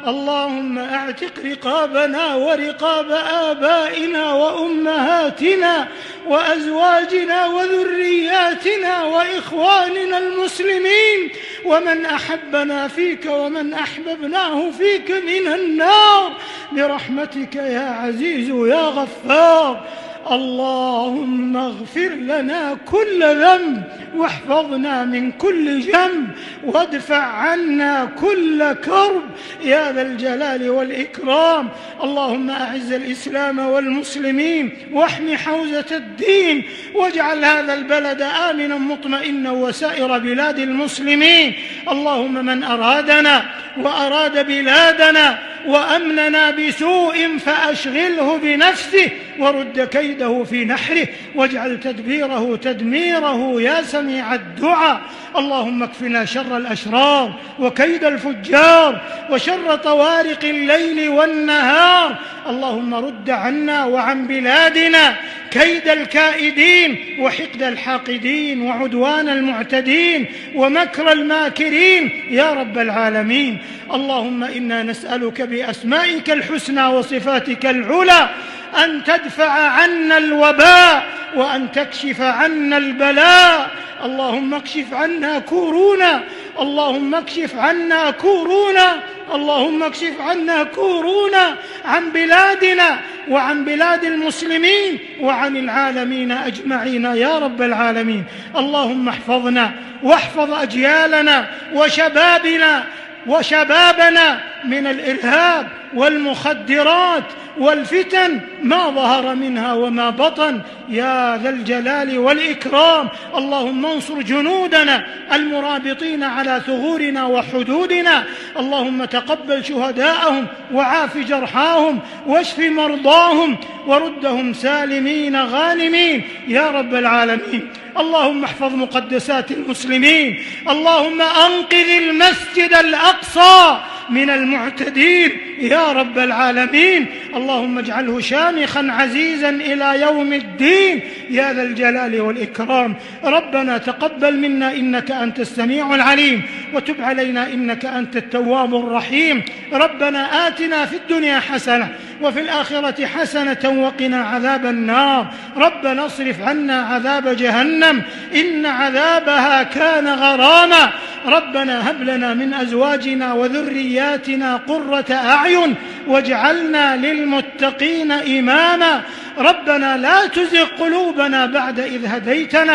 اللهم اعتق رقابنا ورقاب آبائنا وأمهاتنا وأزواجنا وذرياتنا وإخواننا المسلمين ومن أحبنا فيك ومن أحببناه فيك من النار برحمتك يا عزيز يا غفار. اللهم اغفر لنا كل ذنب واحفظنا من كل جنب وادفع عنا كل كرب يا ذا الجلال والإكرام. اللهم أعز الإسلام والمسلمين واحم حوزة الدين واجعل هذا البلد آمنا مطمئنا وسائر بلاد المسلمين. اللهم من أرادنا وأراد بلادنا وأمننا بسوء فأشغله بنفسه ورد كيده في نحره واجعل تدبيره تدميره يا سميع الدعاء. اللهم اكفنا شر الأشرار وكيد الفجار وشر طوارق الليل والنهار. اللهم رد عنا وعن بلادنا كيد الكائدين وحقد الحاقدين وعدوان المعتدين ومكر الماكرين يا رب العالمين. اللهم إنا نسألك بأسمائك الحسنى وصفاتك العلى أن تدفع عنا الوباء وأن تكشف عنا البلاء. اللهم اكشف عنا كورونا، اللهم اكشف عنا كورونا، اللهم اكشف عنا كورونا عن بلادنا وعن بلاد المسلمين وعن العالمين أجمعين يا رب العالمين. اللهم احفظنا واحفظ أجيالنا وشبابنا من الإرهاب والمخدرات والفتن ما ظهر منها وما بطن يا ذا الجلال والإكرام. اللهم انصر جنودنا المرابطين على ثغورنا وحدودنا. اللهم تقبل شهداءهم وعاف جرحاهم واشف مرضاهم وردهم سالمين غانمين يا رب العالمين. اللهم احفظ مقدسات المسلمين. اللهم أنقذ المسجد الأقصى من المعتدين يا رب العالمين. اللهم اجعله شامخا عزيزا إلى يوم الدين يا ذا الجلال والإكرام. ربنا تقبل منا إنك أنت السميع العليم وتب علينا إنك أنت التواب الرحيم. ربنا آتنا في الدنيا حسنة وفي الآخرة حسنة وقنا عذاب النار. ربنا اصرف عنا عذاب جهنم إن عذابها كان غراما. ربنا هب لنا من أزواجنا وذرياتنا قرة أعين واجعلنا للمتقين إماما. ربنا لا تزغ قلوبنا بعد إذ هديتنا